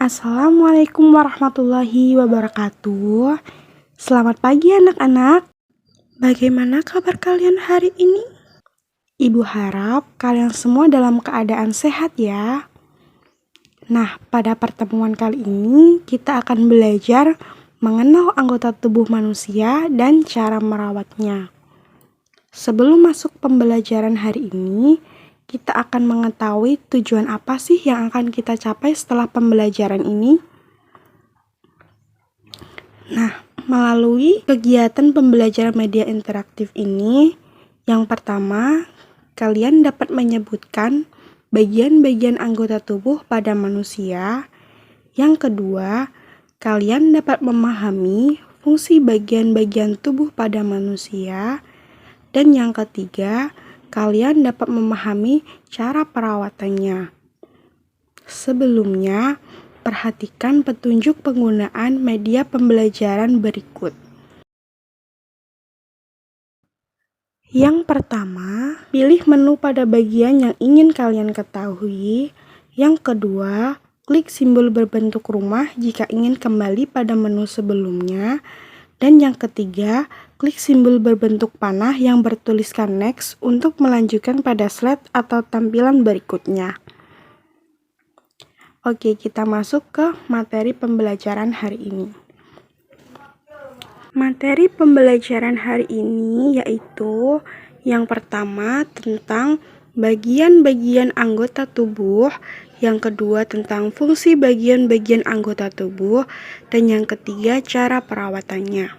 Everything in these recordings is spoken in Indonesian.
Assalamualaikum warahmatullahi wabarakatuh. Selamat pagi anak-anak. Bagaimana kabar kalian hari ini? Ibu harap kalian semua dalam keadaan sehat ya. Nah, pada pertemuan kali ini kita akan belajar mengenal anggota tubuh manusia dan cara merawatnya. Sebelum masuk pembelajaran hari ini, kita akan mengetahui tujuan apa sih yang akan kita capai setelah pembelajaran ini. Nah, melalui kegiatan pembelajaran media interaktif ini, yang pertama, kalian dapat menyebutkan bagian-bagian anggota tubuh pada manusia. Yang kedua, kalian dapat memahami fungsi bagian-bagian tubuh pada manusia. Dan yang ketiga, kalian dapat memahami cara perawatannya. Sebelumnya, perhatikan petunjuk penggunaan media pembelajaran berikut. Yang pertama, pilih menu pada bagian yang ingin kalian ketahui. Yang kedua, klik simbol berbentuk rumah jika ingin kembali pada menu sebelumnya. Dan yang ketiga, klik simbol berbentuk panah yang bertuliskan next untuk melanjutkan pada slide atau tampilan berikutnya. Oke, kita masuk ke materi pembelajaran hari ini. Materi pembelajaran hari ini yaitu yang pertama tentang bagian-bagian anggota tubuh, yang kedua tentang fungsi bagian-bagian anggota tubuh, dan yang ketiga cara perawatannya.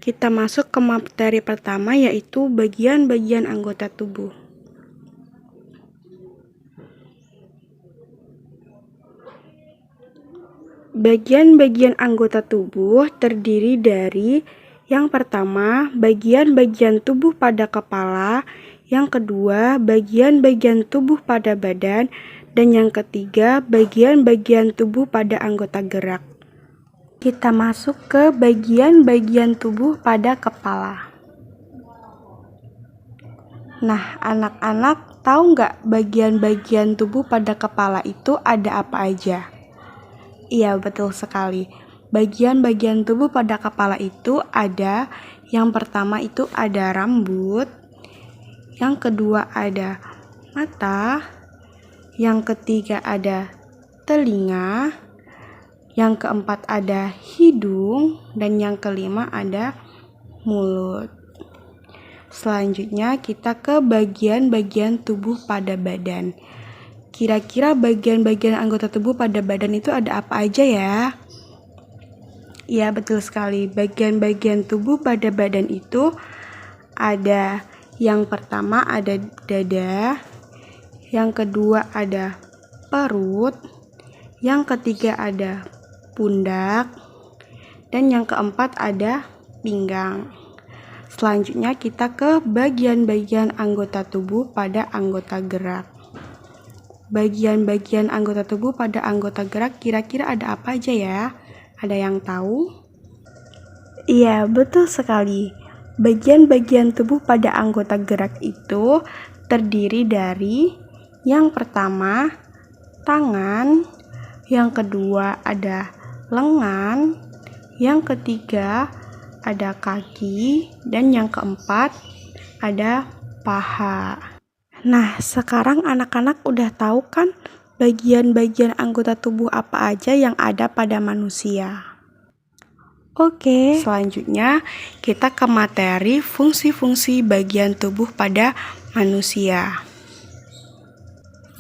Kita masuk ke materi pertama yaitu bagian-bagian anggota tubuh. Bagian-bagian anggota tubuh terdiri dari yang pertama, bagian-bagian tubuh pada kepala, yang kedua, bagian-bagian tubuh pada badan, dan yang ketiga, bagian-bagian tubuh pada anggota gerak. Kita masuk ke bagian-bagian tubuh pada kepala. Nah, anak-anak tahu nggak bagian-bagian tubuh pada kepala itu ada apa aja? Iya, betul sekali. Bagian-bagian tubuh pada kepala itu ada, yang pertama itu ada rambut, yang kedua ada mata, yang ketiga ada telinga, yang keempat ada hidung, dan yang kelima ada mulut. Selanjutnya kita ke bagian-bagian tubuh pada badan. Kira-kira bagian-bagian anggota tubuh pada badan itu ada apa aja ya? Iya, betul sekali. Bagian-bagian tubuh pada badan itu ada, yang pertama ada dada, yang kedua ada perut, yang ketiga ada pundak, dan yang keempat ada pinggang. Selanjutnya kita ke bagian-bagian anggota tubuh pada anggota gerak. Bagian-bagian anggota tubuh pada anggota gerak kira-kira ada apa aja ya? Ada yang tahu? Iya, betul sekali. Bagian-bagian tubuh pada anggota gerak itu terdiri dari yang pertama, tangan, yang kedua ada lengan, yang ketiga ada kaki, dan yang keempat ada paha. Nah, sekarang anak-anak udah tahu kan bagian-bagian anggota tubuh apa aja yang ada pada manusia. Oke, selanjutnya kita ke materi fungsi-fungsi bagian tubuh pada manusia.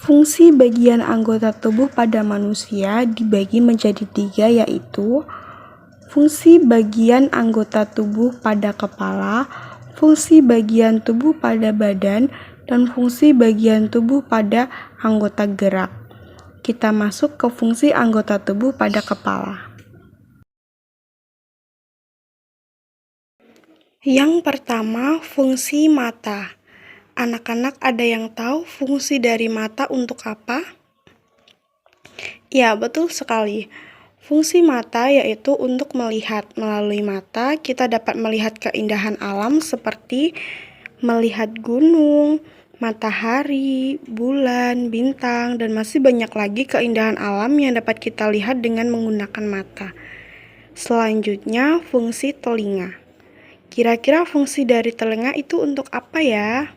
Fungsi bagian anggota tubuh pada manusia dibagi menjadi 3 yaitu fungsi bagian anggota tubuh pada kepala, fungsi bagian tubuh pada badan, dan fungsi bagian tubuh pada anggota gerak. Kita masuk ke fungsi anggota tubuh pada kepala. Yang pertama, fungsi mata. Anak-anak ada yang tahu fungsi dari mata untuk apa? Ya, betul sekali. Fungsi mata yaitu untuk melihat. Melalui mata, kita dapat melihat keindahan alam seperti melihat gunung, matahari, bulan, bintang, dan masih banyak lagi keindahan alam yang dapat kita lihat dengan menggunakan mata. Selanjutnya, fungsi telinga. Kira-kira fungsi dari telinga itu untuk apa ya?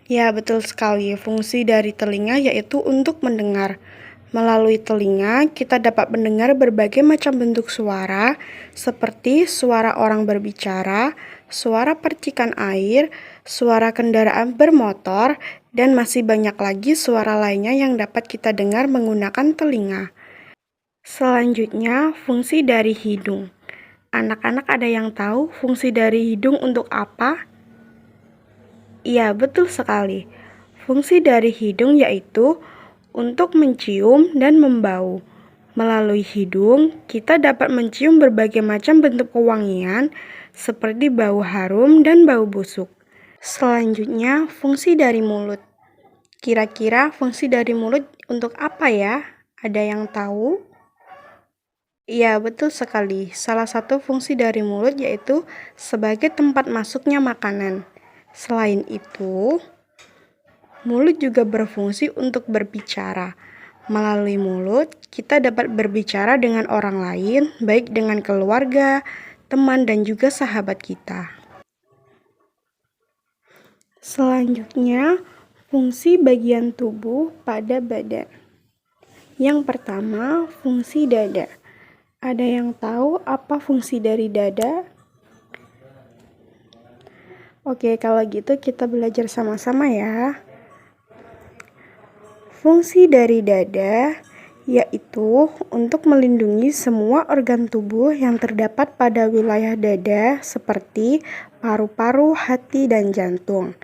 Ya, betul sekali. Fungsi dari telinga yaitu untuk mendengar. Melalui telinga, kita dapat mendengar berbagai macam bentuk suara, seperti suara orang berbicara, suara percikan air, suara kendaraan bermotor, dan masih banyak lagi suara lainnya yang dapat kita dengar menggunakan telinga. Selanjutnya, fungsi dari hidung. Anak-anak ada yang tahu fungsi dari hidung untuk apa? Iya, betul sekali. Fungsi dari hidung yaitu untuk mencium dan membau. Melalui hidung, kita dapat mencium berbagai macam bentuk pewangian seperti bau harum dan bau busuk. Selanjutnya, fungsi dari mulut. Kira-kira fungsi dari mulut untuk apa ya? Ada yang tahu? Iya, betul sekali. Salah satu fungsi dari mulut yaitu sebagai tempat masuknya makanan. Selain itu, mulut juga berfungsi untuk berbicara. Melalui mulut, kita dapat berbicara dengan orang lain, baik dengan keluarga, teman, dan juga sahabat kita. Selanjutnya, fungsi bagian tubuh pada badan. Yang pertama, fungsi dada. Ada yang tahu apa fungsi dari dada? Oke, kalau gitu kita belajar sama-sama ya. Fungsi dari dada yaitu untuk melindungi semua organ tubuh yang terdapat pada wilayah dada seperti paru-paru, hati, dan jantung.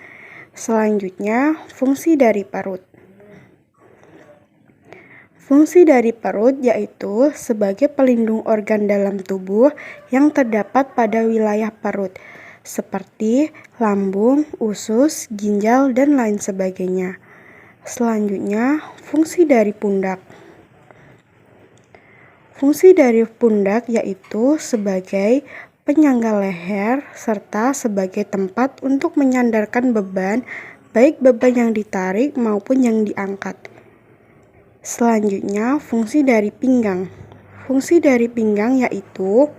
Selanjutnya, fungsi dari perut. Fungsi dari perut yaitu sebagai pelindung organ dalam tubuh yang terdapat pada wilayah perut, seperti lambung, usus, ginjal, dan lain sebagainya. Selanjutnya, fungsi dari pundak. Fungsi dari pundak yaitu sebagai penyangga leher serta sebagai tempat untuk menyandarkan beban, baik beban yang ditarik maupun yang diangkat. Selanjutnya, fungsi dari pinggang. Fungsi dari pinggang yaitu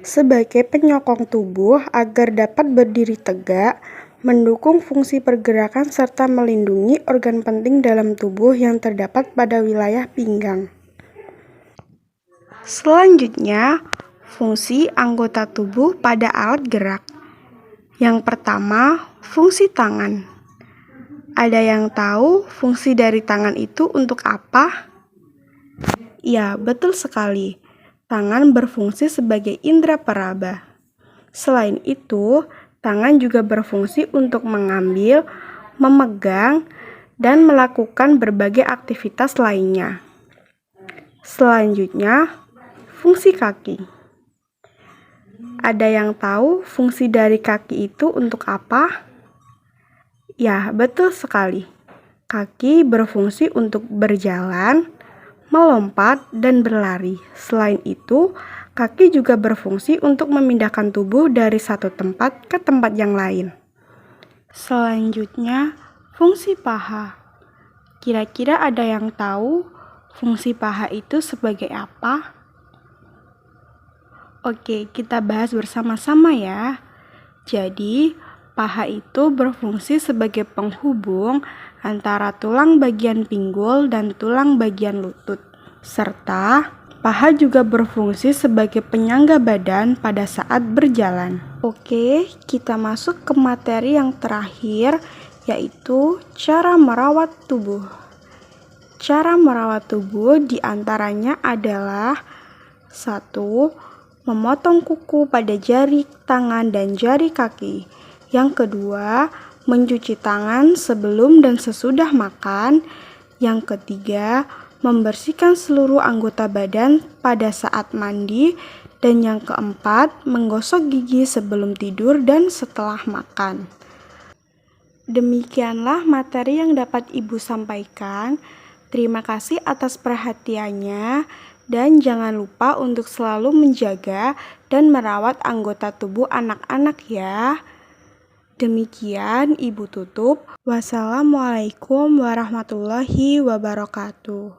sebagai penyokong tubuh agar dapat berdiri tegak, mendukung fungsi pergerakan serta melindungi organ penting dalam tubuh yang terdapat pada wilayah pinggang. Selanjutnya, fungsi anggota tubuh pada alat gerak. Yang pertama, fungsi tangan. Ada yang tahu fungsi dari tangan itu untuk apa? Ya, betul sekali. Tangan berfungsi sebagai indera peraba. Selain itu, tangan juga berfungsi untuk mengambil, memegang, dan melakukan berbagai aktivitas lainnya. Selanjutnya, fungsi kaki. Ada yang tahu fungsi dari kaki itu untuk apa? Ya, betul sekali. Kaki berfungsi untuk berjalan, melompat, dan berlari. Selain itu, kaki juga berfungsi untuk memindahkan tubuh dari satu tempat ke tempat yang lain. Selanjutnya, fungsi paha. Kira-kira ada yang tahu fungsi paha itu sebagai apa? Oke, kita bahas bersama-sama ya. Jadi, paha itu berfungsi sebagai penghubung antara tulang bagian pinggul dan tulang bagian lutut. Serta, paha juga berfungsi sebagai penyangga badan pada saat berjalan. Oke, kita masuk ke materi yang terakhir, yaitu cara merawat tubuh. Cara merawat tubuh diantaranya adalah 1. Memotong kuku pada jari tangan dan jari kaki. Yang kedua, mencuci tangan sebelum dan sesudah makan. Yang ketiga, membersihkan seluruh anggota badan pada saat mandi. Dan yang keempat, menggosok gigi sebelum tidur dan setelah makan. Demikianlah materi yang dapat Ibu sampaikan. Terima kasih atas perhatiannya. Dan jangan lupa untuk selalu menjaga dan merawat anggota tubuh anak-anak ya. Demikian Ibu tutup. Wassalamualaikum warahmatullahi wabarakatuh.